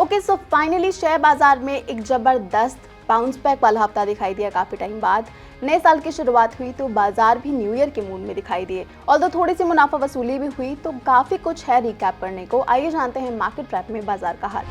Okay so finally share बाजार में एक जबरदस्त बाउंस बैक वाला हफ्ता दिखाई दिया। काफी टाइम बाद नए साल की शुरुआत हुई तो बाजार भी न्यू ईयर के मूड में दिखाई दिए। ऑल्दो थोड़ी सी मुनाफा वसूली भी हुई तो काफी कुछ है रिकैप करने को। आइए जानते हैं मार्केट रैप में बाजार का हाल।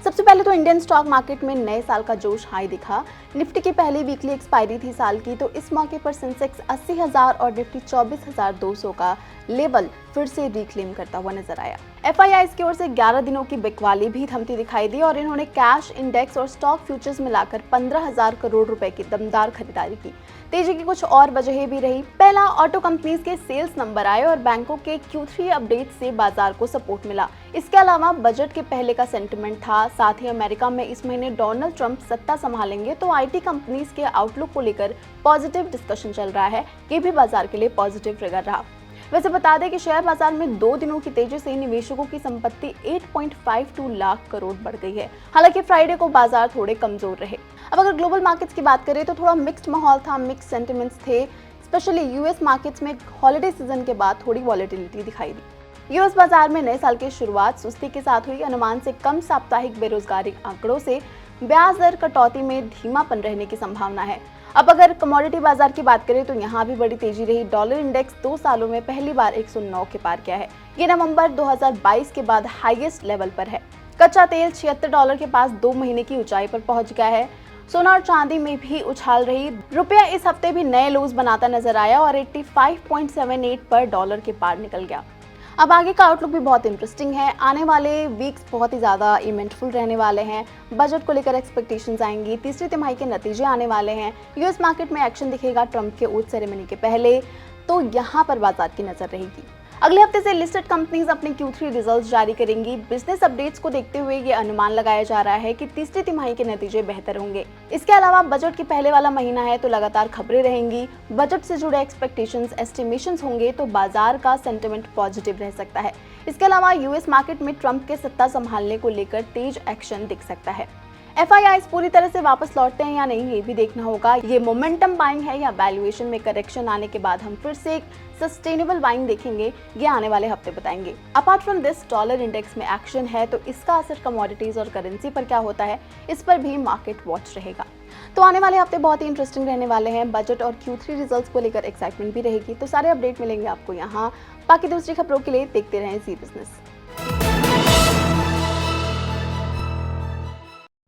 सबसे पहले तो इंडियन स्टॉक मार्केट में नए साल का जोश हाई दिखा। निफ्टी की पहली वीकली एक्सपायरी थी साल की, तो इस मौके पर सेंसेक्स 80,000 और निफ्टी 24,200 का लेवल फिर से रिक्लेम करता हुआ नजर आया। एफआईआई की ओर से 11 दिनों की बिकवाली भी थमती दिखाई दी और इन्होंने कैश इंडेक्स और स्टॉक फ्यूचर्स मिलाकर 15,000 करोड़ रुपए की दमदार खरीदारी की। तेजी की कुछ और वजहें भी रही। पहला, ऑटो कंपनीज के सेल्स नंबर आए और बैंकों के Q3 अपडेट से बाजार को सपोर्ट मिला। इसके अलावा बजट के पहले का सेंटिमेंट था। साथ ही अमेरिका में इस महीने डोनाल्ड ट्रंप सत्ता संभालेंगे तो आईटी कंपनीज के आउटलुक को लेकर पॉजिटिव डिस्कशन चल रहा है। ये भी बाजार के लिए पॉजिटिव ट्रिगर रहा। वैसे बता दें कि शेयर बाजार में 2 दिनों की तेजी से निवेशकों की संपत्ति 8.52 लाख करोड़ बढ़ गई है। हालांकि फ्राइडे को बाजार थोड़े कमजोर रहे। अब अगर ग्लोबल मार्केट्स की बात करें तो थोड़ा मिक्स्ड माहौल था, मिक्स्ड सेंटिमेंट्स थे। स्पेशली यूएस मार्केट्स में हॉलिडे सीजन के बाद थोड़ी वॉलेटिलिटी दिखाई दी। यूएस बाजार में नए साल की शुरुआत सुस्ती के साथ हुई। अनुमान से कम साप्ताहिक बेरोजगारी आंकड़ों से ब्याज दर कटौती में धीमापन रहने की संभावना है। अब अगर कमोडिटी बाजार की बात करें तो यहाँ भी बड़ी तेजी रही। डॉलर इंडेक्स 2 सालों में पहली बार 109 के पार किया है। ये नवंबर 2022 के बाद हाईएस्ट लेवल पर है। कच्चा तेल $76 के पास 2 महीने की ऊंचाई पर पहुंच गया है। सोना और चांदी में भी उछाल रही। रुपया इस हफ्ते भी नए लोज बनाता नजर आया और 85.78 पर डॉलर के पार निकल गया। अब आगे का आउटलुक भी बहुत इंटरेस्टिंग है। आने वाले वीक्स बहुत ही ज़्यादा इवेंटफुल रहने वाले हैं। बजट को लेकर एक्सपेक्टेशंस आएंगी। तीसरी तिमाही के नतीजे आने वाले हैं। यूएस मार्केट में एक्शन दिखेगा ट्रंप के ओथ सेरेमनी के पहले, तो यहाँ पर बाजार की नज़र रहेगी। अगले हफ्ते से लिस्टेड कंपनीज अपने Q3 रिजल्ट्स जारी करेंगी। बिजनेस अपडेट्स को देखते हुए ये अनुमान लगाया जा रहा है कि तीसरी तिमाही के नतीजे बेहतर होंगे। इसके अलावा बजट के पहले वाला महीना है तो लगातार खबरें रहेंगी। बजट से जुड़े एक्सपेक्टेशंस, एस्टिमेशंस होंगे तो बाजार का सेंटिमेंट पॉजिटिव रह सकता है। इसके अलावा यूएस मार्केट में ट्रंप के सत्ता संभालने को लेकर तेज एक्शन दिख सकता है। एफआईआई पूरी तरह से वापस लौटते हैं या नहीं, ये भी देखना होगा। ये मोमेंटम बाइंग है या वैल्यूएशन में करेक्शन आने के बाद हम फिर से एक सस्टेनेबल बाइंग देखेंगे, ये आने वाले हफ्ते बताएंगे। Apart from this, dollar index में एक्शन है तो इसका असर कमोडिटीज और करेंसी पर क्या होता है, इस पर भी मार्केट वॉच रहेगा। तो आने वाले हफ्ते बहुत ही इंटरेस्टिंग रहने वाले हैं। बजट और Q3 रिजल्ट्स को लेकर एक्साइटमेंट भी रहेगी। तो सारे अपडेट मिलेंगे आपको यहाँ। बाकी दूसरी खबरों के लिए देखते रहें जी बिजनेस।